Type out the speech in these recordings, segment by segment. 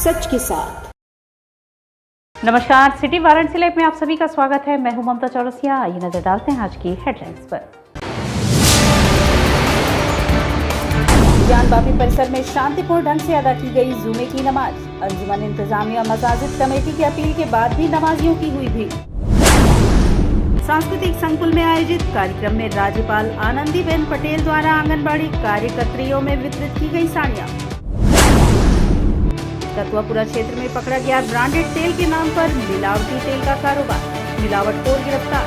सच के साथ। नमस्कार, सिटी वाराणसी लाइव में आप सभी का स्वागत है। मैं हूं ममता चौरसिया। आइए नजर डालते हैं आज की हेडलाइंस पर। ज्ञानवापी परिसर में शांतिपूर्ण ढंग से अदा की गई जुमे की नमाज। अंजुमन इंतजामिया मसाजिद कमेटी की अपील के बाद भी नमाजियों की हुई भीड़। सांस्कृतिक संकुल में आयोजित कार्यक्रम में राज्यपाल आनंदीबेन पटेल द्वारा आंगनबाड़ी कार्यकर्त्रियों में वितरित की गई साड़ियां। कतुआपुरा क्षेत्र में पकड़ा गया ब्रांडेड तेल के नाम पर मिलावटी तेल का कारोबार, मिलावटखोर गिरफ्तार।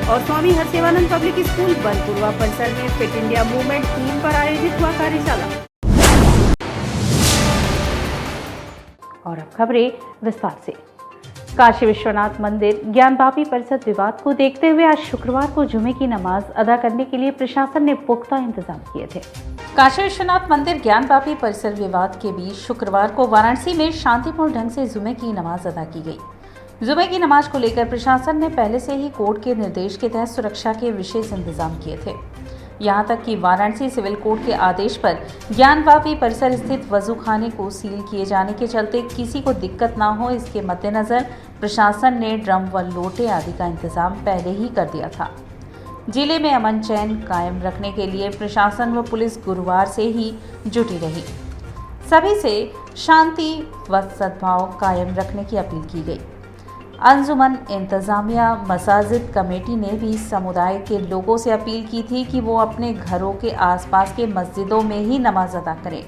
और स्वामी हरसेवानंद पब्लिक स्कूल बनपुरवा परिसर में फिट इंडिया मूवमेंट थीम पर आयोजित हुआ कार्यशाला। और अब खबरें विस्तार से। काशी विश्वनाथ मंदिर ज्ञानवापी परिसर विवाद को देखते हुए आज शुक्रवार को जुमे की नमाज अदा करने के लिए प्रशासन ने पुख्ता इंतजाम किए थे। काशी विश्वनाथ मंदिर ज्ञानवापी परिसर विवाद के बीच शुक्रवार को वाराणसी में शांतिपूर्ण ढंग से जुमे की नमाज अदा की गई। जुमे की नमाज को लेकर प्रशासन ने पहले से ही कोर्ट के निर्देश के तहत सुरक्षा के विशेष इंतजाम किए थे। यहां तक कि वाराणसी सिविल कोर्ट के आदेश पर ज्ञानवापी परिसर स्थित वजूखाने को सील किए जाने के चलते किसी को दिक्कत न हो, इसके मद्देनजर प्रशासन ने ड्रम व लोटे आदि का इंतजाम पहले ही कर दिया था। जिले में अमन चैन कायम रखने के लिए प्रशासन व पुलिस गुरुवार से ही जुटी रही। सभी से शांति व सद्भाव कायम रखने की अपील की गई। अंजुमन इंतजामिया मसाजिद कमेटी ने भी समुदाय के लोगों से अपील की थी कि वो अपने घरों के आसपास के मस्जिदों में ही नमाज अदा करें।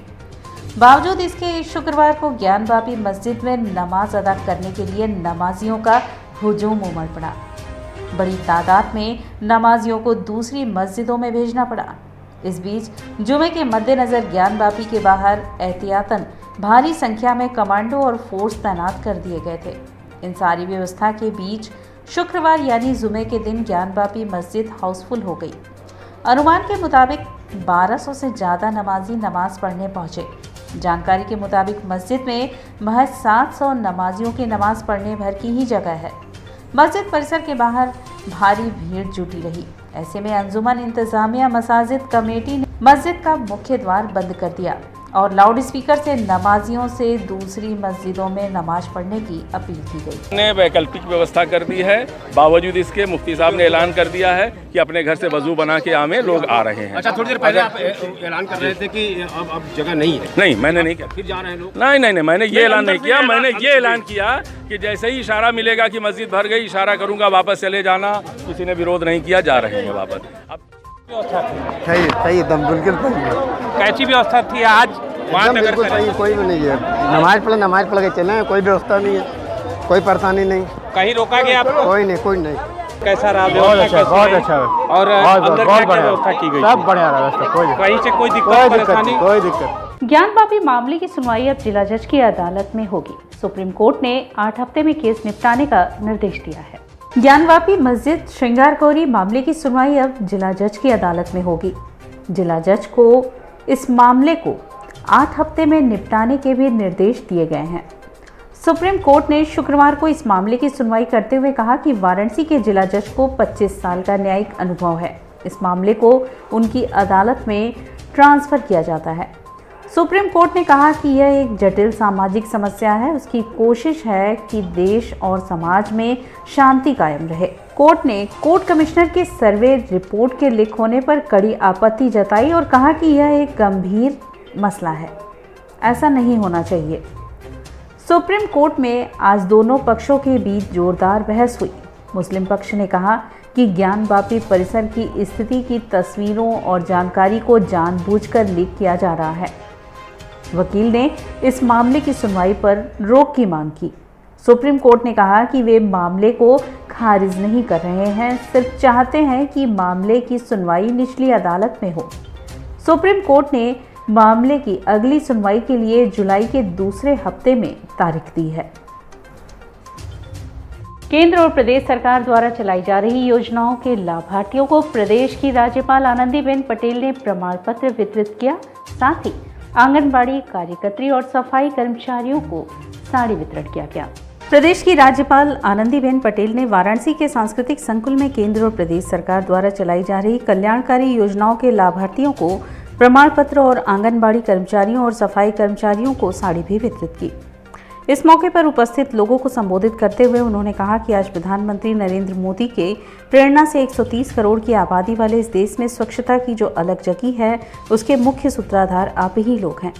बावजूद इसके शुक्रवार को ज्ञानवापी मस्जिद में नमाज अदा करने के लिए नमाजियों का हुजूम उमड़ पड़ा। बड़ी तादाद में नमाजियों को दूसरी मस्जिदों में भेजना पड़ा। इस बीच जुमे के मद्देनजर ज्ञानवापी के बाहर एहतियातन भारी संख्या में कमांडो और फोर्स तैनात कर दिए गए थे। इन सारी व्यवस्था के बीच शुक्रवार यानी जुमे के दिन ज्ञानवापी मस्जिद हाउसफुल हो गई। अनुमान के मुताबिक 1200 से ज़्यादा नमाजी नमाज पढ़ने पहुंचे। जानकारी के मुताबिक मस्जिद में महज 700 नमाजियों की नमाज पढ़ने भर की ही जगह है। मस्जिद परिसर के बाहर भारी भीड़ जुटी रही। ऐसे में अंजुमन इंतजामिया मसाजिद कमेटी ने मस्जिद का मुख्य द्वार बंद कर दिया और लाउड स्पीकर से नमाजियों से दूसरी मस्जिदों में नमाज पढ़ने की अपील की गई। ने वैकल्पिक व्यवस्था कर दी है। बावजूद इसके मुफ्ती साहब ने ऐलान कर दिया है कि अपने घर से वजू बना के आमे लोग आ रहे हैं। अच्छा, थोड़ी देर पहले आप ऐलान कर रहे थे कि अब जगह नहीं है। नहीं, मैंने नहीं किया। फिर जा रहे हैं लोग? नहीं, मैंने ये ऐलान नहीं किया। मैंने ये ऐलान किया कि जैसे ही इशारा मिलेगा कि मस्जिद भर गई, इशारा करूंगा वापस चले जाना। किसी ने विरोध नहीं किया, जा रहे हैं वापस। सही एकदम बिल्कुल कैसी व्यवस्था थी आज वहाँ तक? बिल्कुल सही, कोई भी नहीं है। नमाज पढ़ के चले, कोई व्यवस्था नहीं है, कोई परेशानी नहीं। कहीं रोका गया आपको? कोई नहीं। कैसा रहा? बहुत अच्छा। और अंदर क्या व्यवस्था की गई? सब बढ़िया व्यवस्था, कहीं से कोई दिक्कत? ज्ञानवापी मामले की सुनवाई अब जिला जज की अदालत में होगी। सुप्रीम कोर्ट ने 8 हफ्ते में केस निपटाने का निर्देश दिया है। ज्ञानवापी मस्जिद श्रृंगारकोरी मामले की सुनवाई अब जिला जज की अदालत में होगी। जिला जज को इस मामले को 8 हफ्ते में निपटाने के भी निर्देश दिए गए हैं। सुप्रीम कोर्ट ने शुक्रवार को इस मामले की सुनवाई करते हुए कहा कि वाराणसी के जिला जज को 25 साल का न्यायिक अनुभव है। इस मामले को उनकी अदालत में ट्रांसफर किया जाता है। सुप्रीम कोर्ट ने कहा कि यह एक जटिल सामाजिक समस्या है। उसकी कोशिश है कि देश और समाज में शांति कायम रहे। कोर्ट ने कोर्ट कमिश्नर के सर्वे रिपोर्ट के लीक होने पर कड़ी आपत्ति जताई और कहा कि यह एक गंभीर मसला है, ऐसा नहीं होना चाहिए। सुप्रीम कोर्ट में आज दोनों पक्षों के बीच जोरदार बहस हुई। मुस्लिम पक्ष ने कहा कि ज्ञानवापी परिसर की स्थिति की तस्वीरों और जानकारी को जानबूझकर लीक किया जा रहा है। वकील ने इस मामले की सुनवाई पर रोक की मांग की। सुप्रीम कोर्ट ने कहा कि वे मामले को खारिज नहीं कर रहे हैं, सिर्फ चाहते हैं कि मामले की सुनवाई निचली अदालत में हो। सुप्रीम कोर्ट ने मामले की अगली सुनवाई के लिए जुलाई के दूसरे हफ्ते में तारीख दी है। केंद्र और प्रदेश सरकार द्वारा चलाई जा रही योजनाओं के लाभार्थियों को प्रदेश की राज्यपाल आनंदीबेन पटेल ने प्रमाण पत्र वितरित किया। साथ ही आंगनबाड़ी कार्यकर्त्री और सफाई कर्मचारियों को साड़ी वितरण किया गया। प्रदेश की राज्यपाल आनंदीबेन पटेल ने वाराणसी के सांस्कृतिक संकुल में केंद्र और प्रदेश सरकार द्वारा चलाई जा रही कल्याणकारी योजनाओं के लाभार्थियों को प्रमाण पत्र और आंगनबाड़ी कर्मचारियों और सफाई कर्मचारियों को साड़ी भी वितरित की। इस मौके पर उपस्थित लोगों को संबोधित करते हुए उन्होंने कहा कि आज प्रधानमंत्री नरेंद्र मोदी के प्रेरणा से 130 करोड़ की आबादी वाले इस देश में स्वच्छता की जो अलग जगह है, उसके मुख्य सूत्रधार आप ही लोग हैं।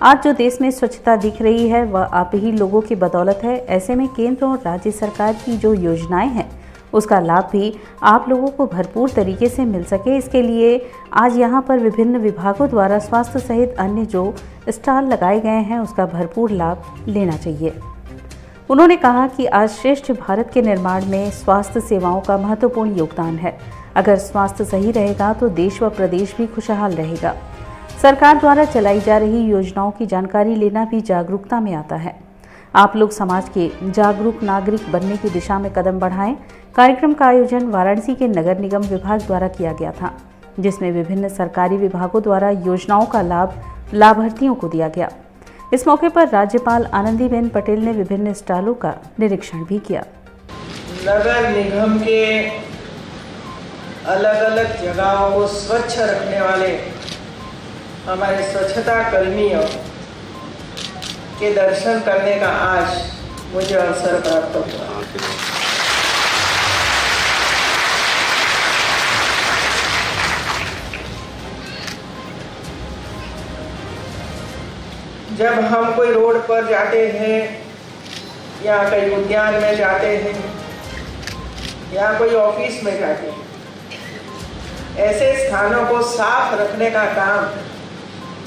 आज जो देश में स्वच्छता दिख रही है वह आप ही लोगों की बदौलत है। ऐसे में केंद्र और राज्य सरकार की जो योजनाएं हैं उसका लाभ भी आप लोगों को भरपूर तरीके से मिल सके, इसके लिए आज यहाँ पर विभिन्न विभागों द्वारा स्वास्थ्य सहित अन्य जो स्टॉल लगाए गए हैं उसका भरपूर लाभ लेना चाहिए। उन्होंने कहा कि आज श्रेष्ठ भारत के निर्माण में स्वास्थ्य सेवाओं का महत्वपूर्ण योगदान है। अगर स्वास्थ्य सही रहेगा तो देश व प्रदेश भी खुशहाल रहेगा। सरकार द्वारा चलाई जा रही योजनाओं की जानकारी लेना भी जागरूकता में आता है। आप लोग समाज के जागरूक नागरिक बनने की दिशा में कदम बढ़ाएं। कार्यक्रम का आयोजन वाराणसी के नगर निगम विभाग द्वारा किया गया था, जिसमें विभिन्न सरकारी विभागों द्वारा योजनाओं का लाभ लाभार्थियों को दिया गया। इस मौके पर राज्यपाल आनंदीबेन पटेल ने विभिन्न स्टॉलों का निरीक्षण भी किया। नगर निगम के अलग अलग जगहों को स्वच्छ रखने वाले हमारे स्वच्छता कर्मियों के दर्शन करने का आज मुझे अवसर प्राप्त हुआ। जब हम कोई रोड पर जाते हैं या कहीं उद्यान में जाते हैं या कोई ऑफिस में जाते हैं, ऐसे स्थानों को साफ रखने का काम,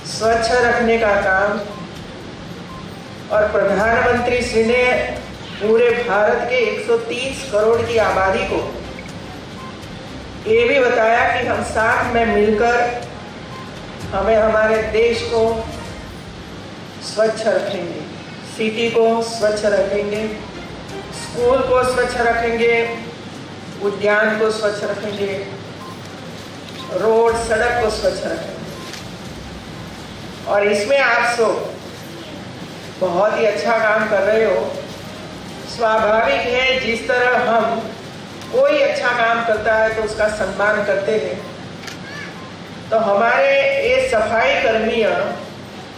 स्वच्छ रखने का काम और प्रधानमंत्री श्री ने पूरे भारत के 130 करोड़ की आबादी को ये भी बताया कि हम साथ में मिलकर हमें हमारे देश को स्वच्छ रखेंगे, सिटी को स्वच्छ रखेंगे, स्कूल को स्वच्छ रखेंगे, उद्यान को स्वच्छ रखेंगे, रोड सड़क को स्वच्छ रखेंगे। और इसमें आप सब बहुत ही अच्छा काम कर रहे हो। स्वाभाविक है, जिस तरह हम कोई अच्छा काम करता है तो उसका सम्मान करते हैं, तो हमारे ये सफाई कर्मियों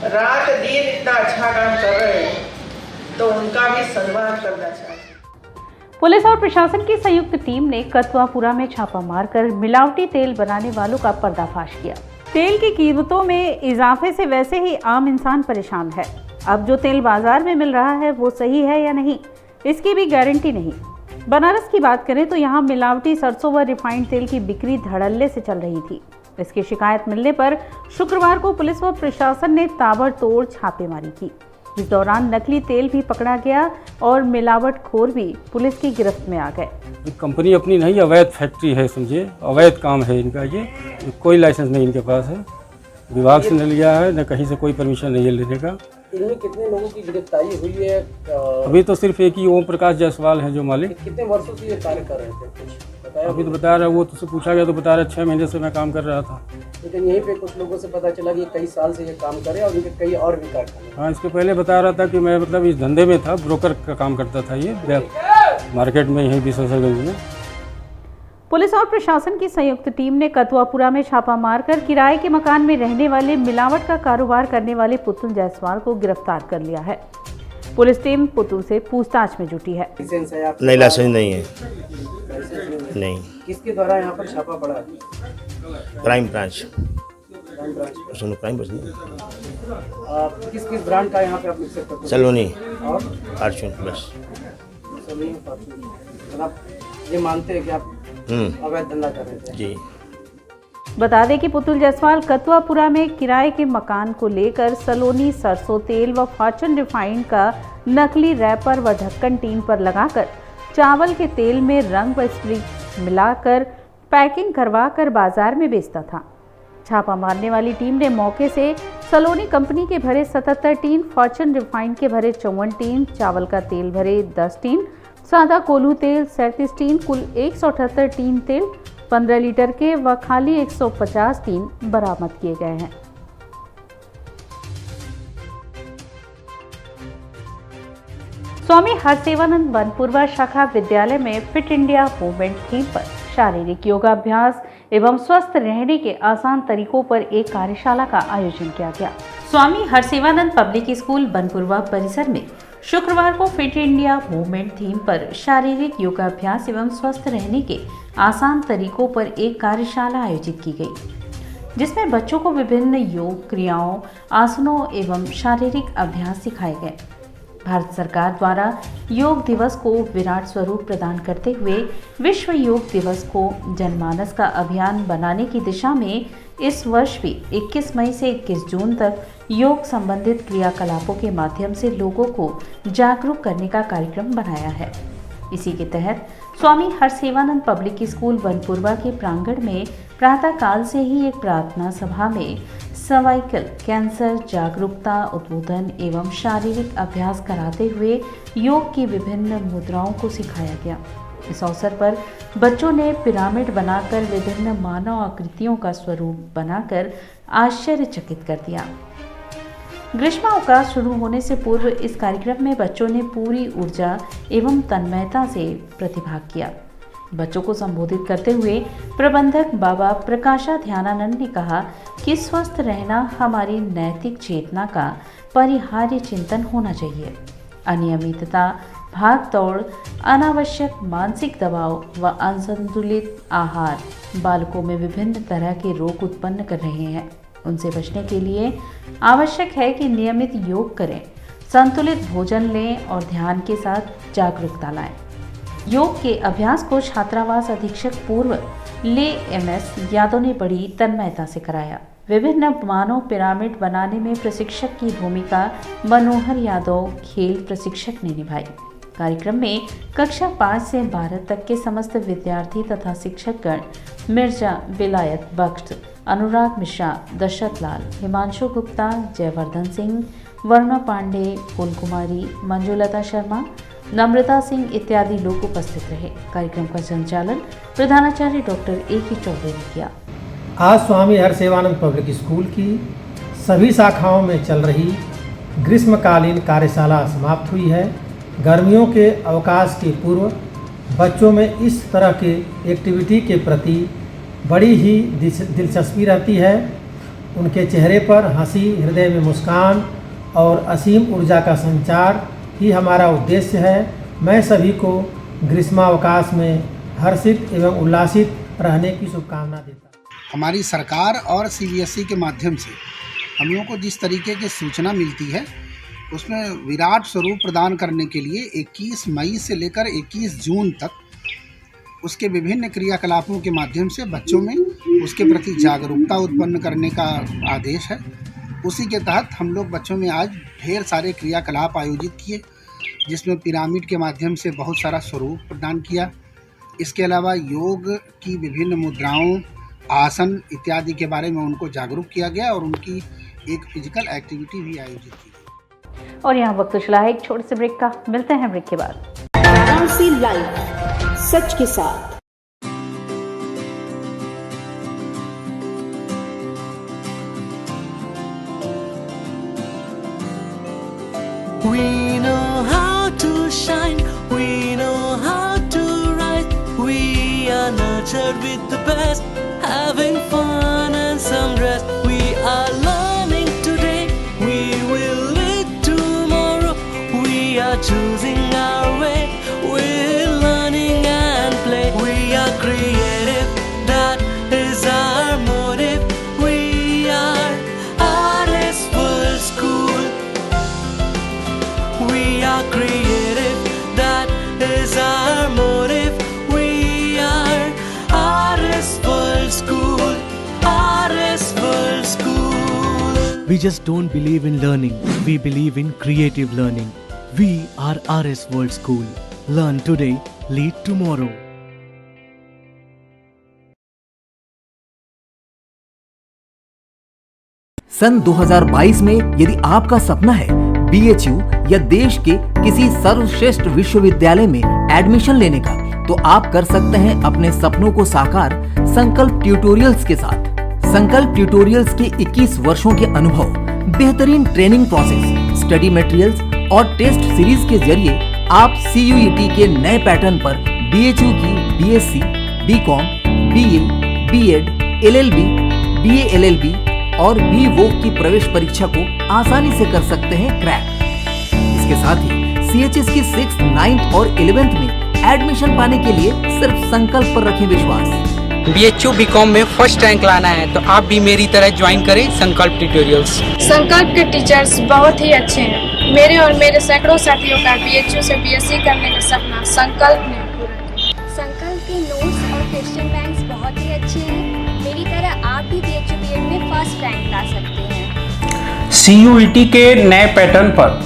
रात दिन इतना अच्छा काम कर रहे हैं तो उनका भी सम्मान करना चाहिए। पुलिस और प्रशासन की संयुक्त टीम ने कतवापुरा में छापा मारकर मिलावटी तेल बनाने वालों का पर्दाफाश किया। तेल की कीमतों में इजाफे से वैसे ही आम इंसान परेशान है। अब जो तेल बाजार में मिल रहा है वो सही है या नहीं, इसकी भी गारंटी नहीं। बनारस की बात करें तो यहाँ मिलावटी सरसों व रिफाइंड तेल की बिक्री धड़ल्ले से चल रही थी। इसकी शिकायत मिलने पर शुक्रवार को पुलिस व प्रशासन ने ताबड़तोड़ छापेमारी की। इस दौरान नकली तेल भी पकड़ा गया और मिलावटखोर भी पुलिस की गिरफ्त में आ गए। कंपनी अपनी नहीं, अवैध फैक्ट्री है, समझिए अवैध काम है इनका। ये कोई लाइसेंस नहीं इनके पास है, विभाग से न लिया है, न कहीं से कोई परमिशन नहीं है लेने का। इनमें कितने लोगों की गिरफ्तारी हुई है? अभी तो सिर्फ एक ही ओम प्रकाश जायसवाल है जो मालिक। कितने वर्षों से ये कार्य कर रहे थे, कुछ बताया? अभी तो बता रहा, वो तुझसे पूछा गया तो बता रहा 6 महीने से मैं काम कर रहा था। लेकिन यहीं पे कुछ लोगों से पता चला कि कई साल से ये काम करे और इनके कई और भी कारखाने। हाँ, इसके पहले बता रहा था कि मैं मतलब इस धंधे में था, ब्रोकर का काम करता था ये मार्केट में, यहीं बिशनगंज में। पुलिस और प्रशासन की संयुक्त टीम ने कतवापुरा में छापा मारकर किराए के मकान में रहने वाले मिलावट का कारोबार करने वाले पुतुल जायसवाल को गिरफ्तार कर लिया है। पुलिस टीम पुतुल से पूछताछ में जुटी है। नहीं, लाइसेंस नहीं है। नहीं। किसके द्वारा यहाँ पर छापा पड़ा? Crime branch. किस किस ब्रांड का यहाँ पे आप लिख सकते हो? सलोनी और फॉर्च्यून बस। आप ये मानते हैं कि आप अवैध धंधा कर रहे थे? जी। बता दें कि पुतुल जायसवाल कतवापुरा में किराए के मकान को लेकर सलोनी सरसों तेल व फॉर्च्यून रिफाइंड का नकली रैपर व ढक्कन टीन पर लगाकर चावल के तेल में रंग व स्प्रिंग मिलाकर पैकिंग करवाकर बाजार में बेचता था। छापा मारने वाली टीम ने मौके से सलोनी कंपनी के भरे 77 टीन, फॉर्च्यून रिफाइंड के भरे 54 टीन, चावल का तेल भरे 10 टीन, सादा कोल्हू तेल 37 टीन, कुल 178 टीन तेल 15 लीटर के व खाली 150 टीन बरामद किए गए हैं। स्वामी हरसेवानंद बनपुरवा शाखा विद्यालय में फिट इंडिया मूवमेंट थीम पर शारीरिक योगाभ्यास एवं स्वस्थ रहने के आसान तरीकों पर एक कार्यशाला का आयोजन किया गया। स्वामी हरसेवानंद पब्लिक स्कूल बनपुरवा परिसर में शुक्रवार को फिट इंडिया मूवमेंट थीम पर शारीरिक योगाभ्यास एवं स्वस्थ रहने के आसान तरीकों पर एक कार्यशाला आयोजित की गई, जिसमें बच्चों को विभिन्न योग क्रियाओं, आसनों एवं शारीरिक अभ्यास सिखाए गए। भारत सरकार द्वारा योग दिवस को विराट स्वरूप प्रदान करते हुए विश्व योग दिवस को जनमानस का अभियान बनाने की दिशा में इस वर्ष भी 21 मई से 21 जून तक योग संबंधित क्रियाकलापों के माध्यम से लोगों को जागरूक करने का कार्यक्रम बनाया है। इसी के तहत स्वामी हरसेवानंद पब्लिक स्कूल बनपुरवा के प्रांगण में प्रातःकाल से ही एक प्रार्थना सभा में सर्वाइकल कैंसर जागरूकता उद्बोधन एवं शारीरिक अभ्यास कराते हुए योग की विभिन्न मुद्राओं को सिखाया गया। इस अवसर पर बच्चों ने पिरामिड बनाकर विभिन्न मानव आकृतियों का स्वरूप बनाकर आश्चर्यचकित कर दिया। ग्रीष्मावकाश शुरू होने से पूर्व इस कार्यक्रम में बच्चों ने पूरी ऊर्जा एवं तन्मयता से प्रतिभाग किया। बच्चों को संबोधित करते हुए प्रबंधक बाबा प्रकाशा ध्यानानंद ने कहा कि स्वस्थ रहना हमारी नैतिक चेतना का परिहार्य चिंतन होना चाहिए। अनियमितता, भाग दौड़, अनावश्यक मानसिक दबाव व असंतुलित आहार बालकों में विभिन्न तरह के रोग उत्पन्न कर रहे हैं। उनसे बचने के लिए आवश्यक है कि नियमित योग करें, संतुलित भोजन लें और ध्यान के साथ जागरूकता लाएं। योग के अभ्यास को छात्रावास अधीक्षक पूर्व ले एमएस यादव ने बड़ी तन्मयता से कराया। विभिन्न मानव पिरामिड बनाने में प्रशिक्षक की भूमिका मनोहर यादव खेल प्रशिक्षक ने निभाई। कार्यक्रम में कक्षा 5 से 12 तक के समस्त विद्यार्थी तथा शिक्षकगण मिर्जा विलायत बख्श, अनुराग मिश्रा, दशरथ लाल, हिमांशु गुप्ता, जयवर्धन सिंह, वर्णा पांडे, फूलकुमारी, मंजुलता शर्मा, नम्रता सिंह इत्यादि लोग उपस्थित रहे। कार्यक्रम का संचालन प्रधानाचार्य डॉक्टर A.K. चौधरी ने किया। आज स्वामी हरसेवानंद पब्लिक स्कूल की सभी शाखाओं में चल रही ग्रीष्मकालीन कार्यशाला समाप्त हुई है। गर्मियों के अवकाश के पूर्व बच्चों में इस तरह के एक्टिविटी के प्रति बड़ी ही दिलचस्पी रहती है। उनके चेहरे पर हंसी, हृदय में मुस्कान और असीम ऊर्जा का संचार ही हमारा उद्देश्य है। मैं सभी को ग्रीष्मावकाश में हर्षित एवं उल्लासित रहने की शुभकामना देता हूँ। हमारी सरकार और CBSE के माध्यम से हम लोगों को जिस तरीके की सूचना मिलती है उसमें विराट स्वरूप प्रदान करने के लिए 21 मई से लेकर 21 जून तक उसके विभिन्न क्रियाकलापों के माध्यम से बच्चों में उसके प्रति जागरूकता उत्पन्न करने का आदेश है। उसी के तहत हम लोग बच्चों में आज ढेर सारे क्रियाकलाप आयोजित किए, जिसमें पिरामिड के माध्यम से बहुत सारा स्वरूप प्रदान किया। इसके अलावा योग की विभिन्न मुद्राओं, आसन इत्यादि के बारे में उनको जागरूक किया गया और उनकी एक फिजिकल एक्टिविटी भी आयोजित की गई। और यहाँ वक्त चला है एक छोटे से ब्रेक का। मिलते हैं ब्रेक के बाद। वाराणसी लाइव, सच के साथ। We know how to shine, we know how to rise. We are nurtured with the best, having fun and some rest. We are learning today, we will lead tomorrow. We are choosing our way, we're learning and play. We are creative, that is our motive. We are RS World School. We are creative, that is our motive. We are RS World School, RS World School. We just don't believe in learning, we believe in creative learning. We are RS World School. Learn today, lead tomorrow. सन 2022 में यदि आपका सपना है BHU या देश के किसी सर्वश्रेष्ठ विश्वविद्यालय में एडमिशन लेने का, तो आप कर सकते हैं अपने सपनों को साकार संकल्प ट्यूटोरियल्स के साथ। संकल्प ट्यूटोरियल्स के 21 वर्षों के अनुभव, बेहतरीन ट्रेनिंग प्रोसेस, स्टडी मटेरियल्स और टेस्ट सीरीज के जरिए आप CUET के नए पैटर्न पर BHU की BSc, BCom, BA, BEd, LLB, BA LLB और BVOC की प्रवेश परीक्षा को आसानी से कर सकते हैं क्रैक। इसके साथ ही CHS की 6th, 9th और 11th में एडमिशन पाने के लिए सिर्फ संकल्प पर रखें विश्वास। BHU BCom में फर्स्ट रैंक लाना है तो आप भी मेरी तरह ज्वाइन करें संकल्प ट्यूटोरियल्स। संकल्प के टीचर्स बहुत ही अच्छे हैं। मेरे और मेरे सैकड़ों साथियों का BHU से BSc करने का सपना संकल्प ने पूरा किया। संकल्प के नोट्स और क्वेश्चन बैंक्स बहुत ही अच्छे हैं। मेरी तरह आप भी BHU BEd में फर्स्ट रैंक ला सकते हैं। CUET के नए पैटर्न पर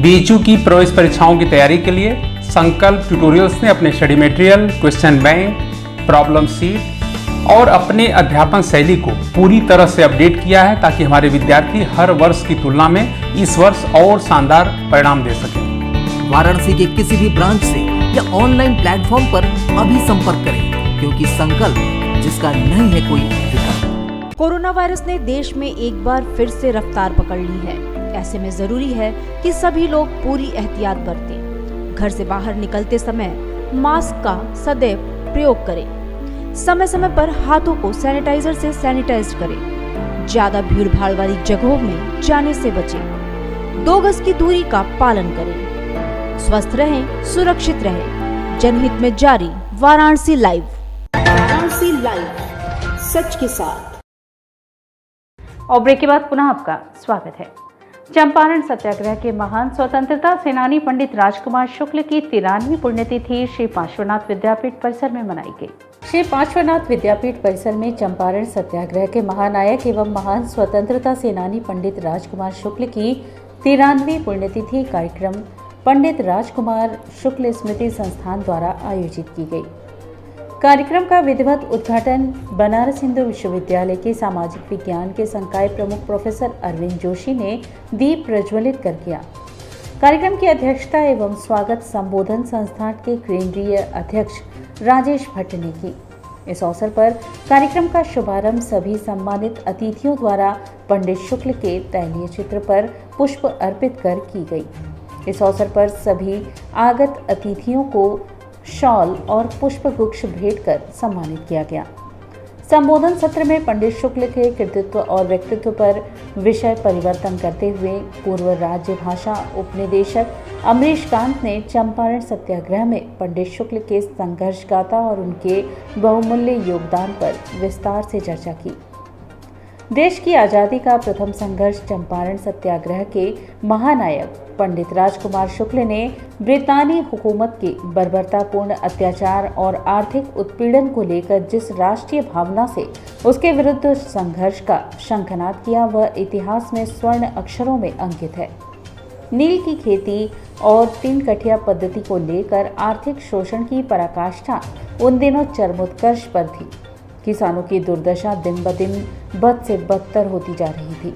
BHU की प्रवेश परीक्षाओं की तैयारी के लिए संकल्प ट्यूटोरियल्स ने अपने study material, question bank, problem seat और अपने अध्यापन शैली को पूरी तरह से अपडेट किया है ताकि हमारे विद्यार्थी हर वर्ष की तुलना में इस वर्ष और शानदार परिणाम दे सकें। वाराणसी के किसी भी ब्रांच से या ऑनलाइन प्लेटफॉर्म पर अभी संपर्क करें, क्योंकि संकल्प जिसका नहीं है कोई विकल्प। कोरोना वायरस ने देश में एक बार फिर से रफ्तार पकड़ ली है। ऐसे में जरूरी है कि सभी लोग पूरी एहतियात बरतें। घर से बाहर निकलते समय मास्क का सदैव प्रयोग करें। समय समय पर हाथों को सैनिटाइजर से सैनिटाइज करें। ज्यादा भीड़ भाड़ वाली जगहों में जाने से बचें। 2 गज की दूरी का पालन करें। स्वस्थ रहें, सुरक्षित रहें। जनहित में जारी वाराणसी लाइव। वाराणसी लाइव, सच के साथ। और ब्रेक के बाद पुनः आपका स्वागत है। चंपारण सत्याग्रह के महान स्वतंत्रता सेनानी पंडित राजकुमार शुक्ल की 93वीं पुण्यतिथि श्री पार्श्वनाथ विद्यापीठ परिसर में मनाई गई। श्री पार्श्वनाथ विद्यापीठ परिसर में चंपारण सत्याग्रह के महानायक एवं महान स्वतंत्रता सेनानी पंडित राजकुमार शुक्ल की 93वीं पुण्यतिथि कार्यक्रम पंडित राजकुमार शुक्ल स्मृति संस्थान द्वारा आयोजित की गई। कार्यक्रम का विधिवत उद्घाटन बनारस हिंदू विश्वविद्यालय के सामाजिक विज्ञान के संकाय प्रमुख प्रोफेसर अरविंद जोशी ने दीप प्रज्वलित कर किया। कार्यक्रम की अध्यक्षता एवं स्वागत संबोधन संस्थान के केंद्रीय अध्यक्ष राजेश भट्ट ने की। इस अवसर पर कार्यक्रम का शुभारंभ सभी सम्मानित अतिथियों द्वारा पंडित शुक्ल के तैलीय चित्र पर पुष्प अर्पित कर की गई। इस अवसर पर सभी आगत अतिथियों को शॉल और पुष्प गुच्छ भेंट कर सम्मानित किया गया। संबोधन सत्र में पंडित शुक्ल के कृतित्व और व्यक्तित्व पर विषय परिवर्तन करते हुए पूर्व राज्य भाषा उपनिदेशक अमरीश कांत ने चंपारण सत्याग्रह में पंडित शुक्ल के संघर्ष गाथा और उनके बहुमूल्य योगदान पर विस्तार से चर्चा की। देश की आज़ादी का प्रथम संघर्ष चंपारण सत्याग्रह के महानायक पंडित राजकुमार शुक्ल ने ब्रितानी हुकूमत के बर्बरतापूर्ण अत्याचार और आर्थिक उत्पीड़न को लेकर जिस राष्ट्रीय भावना से उसके विरुद्ध संघर्ष का शंखनाद किया वह इतिहास में स्वर्ण अक्षरों में अंकित है। नील की खेती और 3 कठिया पद्धति को लेकर आर्थिक शोषण की पराकाष्ठा उन दिनों चरमोत्कर्ष पर थी। किसानों की दुर्दशा दिन ब दिन बद से बदतर होती जा रही थी,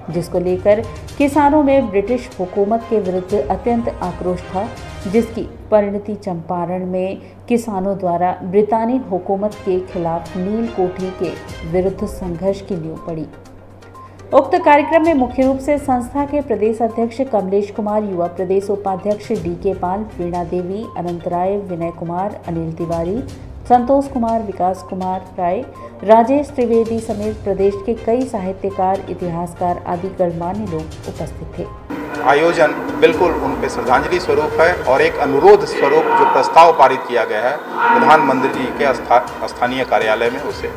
जिसको लेकर किसानों में ब्रिटिश हुकूमत के विरुद्ध अत्यंत आक्रोश था, जिसकी परिणति चंपारण में किसानों द्वारा ब्रितानी हुकूमत के खिलाफ नील कोठी के विरुद्ध संघर्ष की नींव पड़ी। उक्त कार्यक्रम में मुख्य रूप से संस्था के प्रदेश अध्यक्ष कमलेश कुमार, युवा प्रदेश उपाध्यक्ष DK पाल, वीणा देवी, अनंत राय, विनय कुमार, अनिल तिवारी, संतोष कुमार, विकास कुमार राय, राजेश त्रिवेदी समेत प्रदेश के कई साहित्यकार, इतिहासकार आदि गणमान्य लोग उपस्थित थे। आयोजन बिल्कुल उन पे श्रद्धांजलि स्वरूप है और एक अनुरोध स्वरूप जो प्रस्ताव पारित किया गया है प्रधानमंत्री जी के स्थानीय कार्यालय में उसे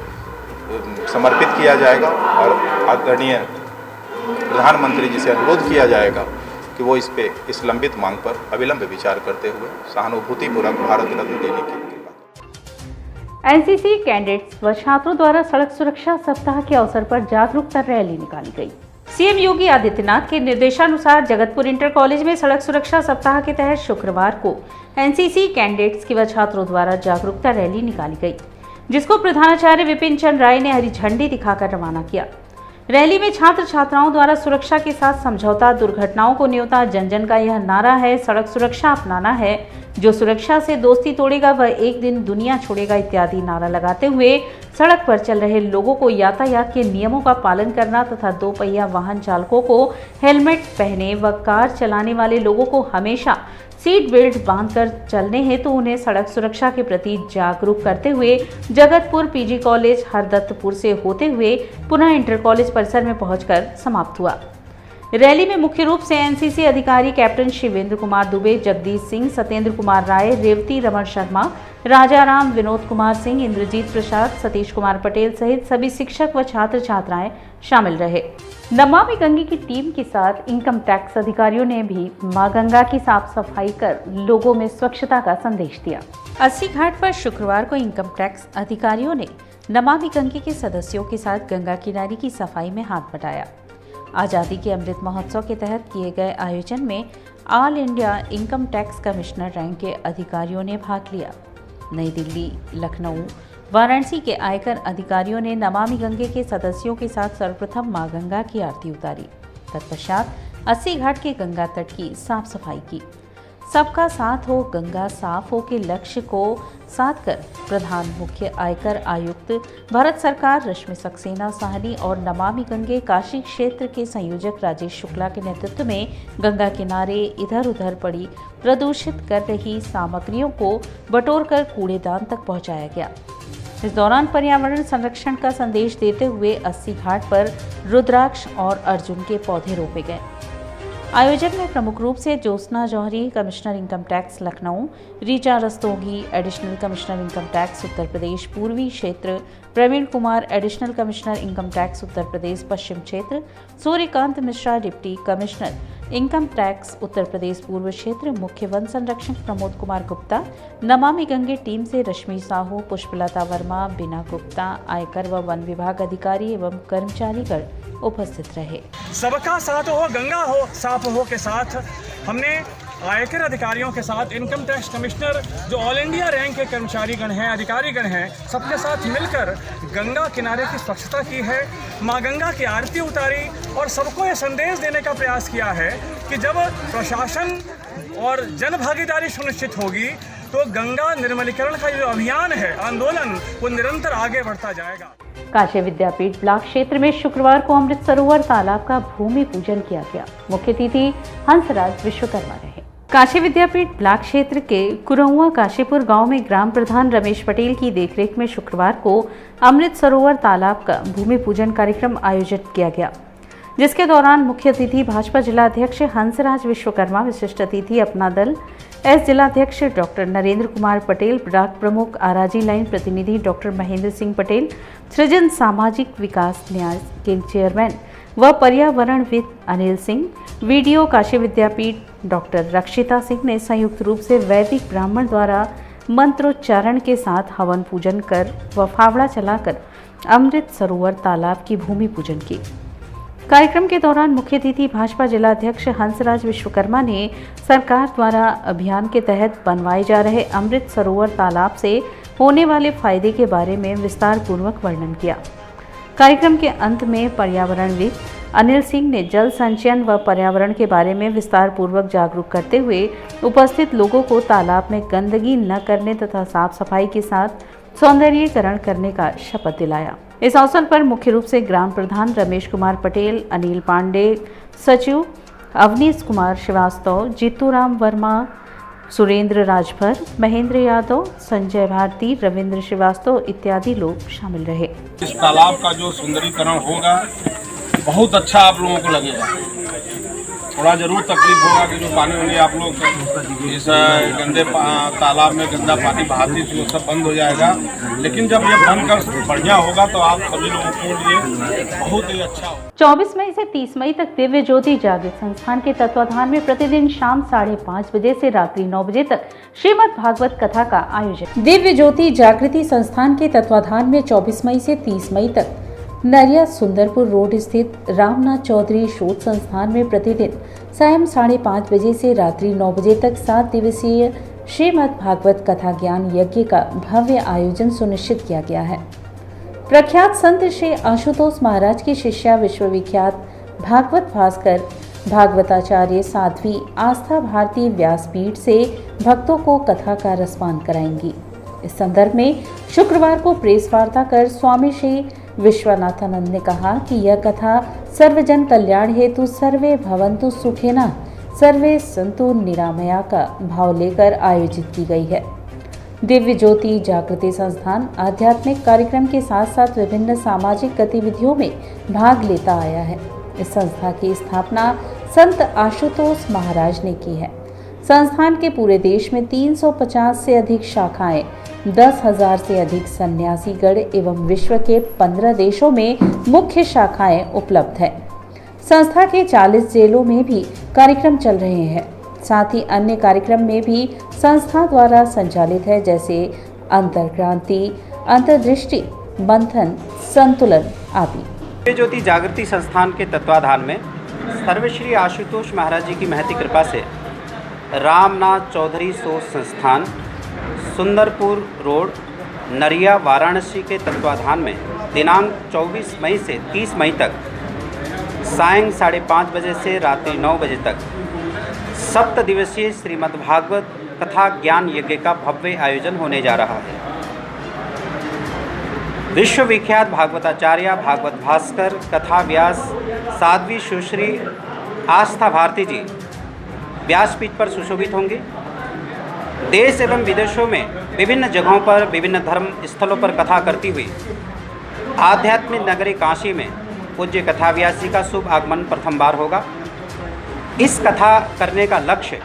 समर्पित किया जाएगा और आदरणीय प्रधानमंत्री जी से अनुरोध किया जाएगा कि वो इस लंबित मांग पर अविलंब विचार करते हुए सहानुभूतिपूर्वक भारत रत्न देने की एनसीसी कैडेट्स व छात्रों द्वारा सड़क सुरक्षा सप्ताह के अवसर पर जागरूकता रैली निकाली गई। सीएम योगी आदित्यनाथ के निर्देशानुसार जगतपुर इंटर कॉलेज में सड़क सुरक्षा सप्ताह के तहत शुक्रवार को एनसीसी कैडेट्स व छात्रों द्वारा जागरूकता रैली निकाली गई, जिसको प्रधानाचार्य विपिन चंद्र राय ने हरी झंडी दिखाकर रवाना किया। रैली में छात्र छात्राओं द्वारा सुरक्षा के साथ समझौता, दुर्घटनाओं को न्योता, जन जन का यह नारा है, सड़क सुरक्षा अपनाना है, जो सुरक्षा से दोस्ती तोड़ेगा वह एक दिन दुनिया छोड़ेगा इत्यादि नारा लगाते हुए सड़क पर चल रहे लोगों को यातायात के नियमों का पालन करना तथा 2 पहिया वाहन चालकों को हेलमेट पहने व कार चलाने वाले लोगों को हमेशा सीट बेल्ट बांधकर चलने हेतु उन्हें सड़क सुरक्षा के प्रति जागरूक करते हुए जगतपुर पीजी कॉलेज हरदत्तपुर से होते हुए पुनः इंटर कॉलेज परिसर में पहुंचकर समाप्त हुआ। रैली में मुख्य रूप से एनसीसी अधिकारी कैप्टन शिवेंद्र कुमार दुबे, जगदीश सिंह, सत्येंद्र कुमार राय, रेवती रमन शर्मा, राजाराम, विनोद कुमार सिंह, इंद्रजीत प्रसाद, सतीश कुमार पटेल सहित सभी शिक्षक व छात्र छात्राएं शामिल रहे। नमामि गंगे की टीम के साथ इनकम टैक्स अधिकारियों ने भी मां गंगा की साफ सफाई कर लोगों में स्वच्छता का संदेश दिया। अस्सी घाट पर शुक्रवार को इनकम टैक्स अधिकारियों ने नमामि गंगे के सदस्यों के साथ गंगा किनारे की सफाई में हाथ बटाया। आज़ादी के अमृत महोत्सव के तहत किए गए आयोजन में all India income tax commissioner rank के अधिकारियों ने भाग लिया। नई दिल्ली, लखनऊ, वाराणसी के आयकर अधिकारियों ने नमामि गंगे के सदस्यों के साथ सर्वप्रथम मां गंगा की आरती उतारी। तत्पश्चात 80 घाट के गंगा तट की साफ सफाई की। सबका साथ हो गंगा साफ हो के लक्ष्य को साध कर प्रधान मुख्य आयकर आयुक्त भारत सरकार रश्मि सक्सेना साहनी और नमामि गंगे काशी क्षेत्र के संयोजक राजेश शुक्ला के नेतृत्व में गंगा किनारे इधर उधर पड़ी प्रदूषित कर रही सामग्रियों को बटोरकर कूड़ेदान तक पहुंचाया गया। इस दौरान पर्यावरण संरक्षण का संदेश देते हुए 80 घाट पर रुद्राक्ष और अर्जुन के पौधे रोपे गए। आयोजन में प्रमुख रूप से Jyotsna Johri, commissioner income tax Lucknow, Richa Rastogi, additional commissioner income tax Uttar Pradesh पूर्वी क्षेत्र, Praveen Kumar, additional commissioner income tax Uttar Pradesh पश्चिम क्षेत्र, Suryakant Mishra, deputy commissioner income tax Uttar Pradesh पूर्व क्षेत्र, मुख्य वन संरक्षक प्रमोद कुमार गुप्ता, नमामि गंगे टीम से रश्मि साहू, पुष्पलता वर्मा, बीना गुप्ता, आयकर व वन विभाग अधिकारी एवं कर्मचारीगण उपस्थित रहे। सबका साथ हो, गंगा हो साफ हो के साथ हमने आयकर अधिकारियों के साथ इनकम टैक्स कमिश्नर जो ऑल इंडिया रैंक के कर्मचारीगण हैं, अधिकारीगण हैं, सबके साथ मिलकर गंगा किनारे की स्वच्छता की है, माँ गंगा की आरती उतारी और सबको ये संदेश देने का प्रयास किया है कि जब प्रशासन और जन भागीदारी सुनिश्चित होगी तो गंगा निर्मलीकरण का जो अभियान है, आंदोलन, वो निरंतर आगे बढ़ता जाएगा। काशी विद्यापीठ ब्लॉक क्षेत्र में शुक्रवार को अमृत सरोवर तालाब का भूमि पूजन किया गया। मुख्य अतिथि हंसराज विश्वकर्मा रहे। काशी विद्यापीठ ब्लॉक क्षेत्र के कुरौआ काशीपुर गांव में ग्राम प्रधान रमेश पटेल की देखरेख में शुक्रवार को अमृत सरोवर तालाब का भूमि पूजन कार्यक्रम आयोजित किया गया, जिसके दौरान मुख्य अतिथि भाजपा जिलाध्यक्ष हंसराज विश्वकर्मा, विशिष्ट अतिथि अपना दल एस जिलाध्यक्ष डॉक्टर नरेंद्र कुमार पटेल, ब्लॉक प्रमुख आराजी लाइन प्रतिनिधि डॉक्टर महेंद्र सिंह पटेल, सृजन सामाजिक विकास न्यास के चेयरमैन व पर्यावरणविद अनिल सिंह, वीडियो काशी विद्यापीठ डॉक्टर रक्षिता सिंह ने संयुक्त रूप से वैदिक ब्राह्मण द्वारा मंत्रोच्चारण के साथ हवन पूजन कर व फावड़ा चलाकर अमृत सरोवर तालाब की भूमि पूजन की। कार्यक्रम के दौरान मुख्य अतिथि भाजपा जिलाध्यक्ष हंसराज विश्वकर्मा ने सरकार द्वारा अभियान के तहत बनवाए जा रहे अमृत सरोवर तालाब से होने वाले फायदे के बारे में विस्तार पूर्वक वर्णन किया। कार्यक्रम के अंत में पर्यावरणविद अनिल सिंह ने जल संचयन व पर्यावरण के बारे में विस्तार पूर्वक जागरूक करते हुए उपस्थित लोगों को तालाब में गंदगी न करने तथा साफ सफाई के साथ सौंदर्यीकरण करने का शपथ दिलाया। इस अवसर पर मुख्य रूप से ग्राम प्रधान रमेश कुमार पटेल, अनिल पांडे, सचिव अवनीश कुमार श्रीवास्तव, जीतूराम वर्मा, सुरेंद्र राजभर, महेंद्र यादव, संजय भारती, रविंद्र श्रीवास्तव इत्यादि लोग शामिल रहे। इस तालाब का जो सुंदरीकरण होगा बहुत अच्छा आप लोगों को लगेगा। थोड़ा जरूर तकलीफ होगा कि जो पानी होंगे आप लोग इस गंदे तालाब में गंदा पानी बहाती थी वो सब बंद हो जाएगा, लेकिन जब ये बंद कर बढ़िया होगा तो आप सभी लोगों के लिए बहुत ही अच्छा होगा। 24 मई से 30 मई तक दिव्य ज्योति जागृत संस्थान के तत्वाधान में प्रतिदिन शाम 5:30 बजे से रात्रि 9 बजे तक श्रीमद् भागवत कथा का आयोजन। दिव्य ज्योति जागृति संस्थान के तत्वाधान में 24 मई से 30 मई तक नरिया सुंदरपुर रोड स्थित रामनाथ चौधरी शोध संस्थान में प्रतिदिन सायं 5:30 बजे से रात्रि 9 बजे तक 7 दिवसीय श्रीमद् भागवत कथा ज्ञान यज्ञ का भव्य आयोजन सुनिश्चित किया गया है। प्रख्यात संत श्री आशुतोष महाराज की शिष्या विश्वविख्यात भागवत भास्कर भागवताचार्य साध्वी आस्था भारती व्यासपीठ से भक्तों को कथा का रसपान कराएंगी। इस संदर्भ में शुक्रवार को प्रेस वार्ता कर स्वामी श्री विश्वनाथानंद ने कहा कि यह कथा सर्वजन कल्याण हेतु सर्वे भवन्तु सुखिनः सर्वे संतु निरामया का भाव लेकर आयोजित की गई है। दिव्य ज्योति जागृति संस्थान आध्यात्मिक कार्यक्रम के साथ साथ विभिन्न सामाजिक गतिविधियों में भाग लेता आया है। इस संस्था की स्थापना संत आशुतोष महाराज ने की है। संस्थान के पूरे देश में 350 से अधिक शाखाएं, 10,000 से अधिक सन्यासी गण एवं विश्व के 15 देशों में मुख्य शाखाएं उपलब्ध है। संस्था के 40 जेलों में भी कार्यक्रम चल रहे हैं। साथ ही अन्य कार्यक्रम में भी संस्था द्वारा संचालित है, जैसे अंतर्क्रांति, अंतर्दृष्टि, मंथन, संतुलन आदि। दिव्य ज्योति जागृति संस्थान के तत्वाधान में सर्वश्री आशुतोष महाराज जी की महती कृपा से रामनाथ चौधरी सोच संस्थान, सुंदरपुर रोड, नरिया, वाराणसी के तत्वाधान में दिनांक 24 मई से 30 मई तक सायं 5:30 बजे से रात्रि 9 बजे तक 7 दिवसीय श्रीमद्भागवत कथा ज्ञान यज्ञ का भव्य आयोजन होने जा रहा है। विश्व विख्यात भागवताचार्य भागवत भास्कर कथा व्यास साध्वी सुश्री आस्था भारती जी व्यासपीठ पर सुशोभित होंगे। देश एवं विदेशों में विभिन्न जगहों पर विभिन्न धर्म स्थलों पर कथा करती हुई आध्यात्मिक नगरी काशी में पूज्य कथा व्यास जी का शुभ आगमन प्रथम बार होगा। इस कथा करने का लक्ष्य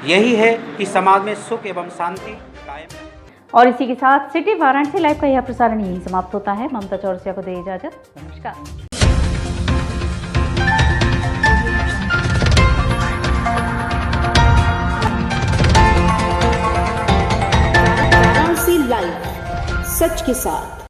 यही है कि समाज में सुख एवं शांति कायम रहे। और इसी के साथ सिटी वाराणसी लाइव का यह प्रसारण यही समाप्त होता है। ममता चौरसिया को दे इजाजत। नमस्कार। लाइव सच के साथ।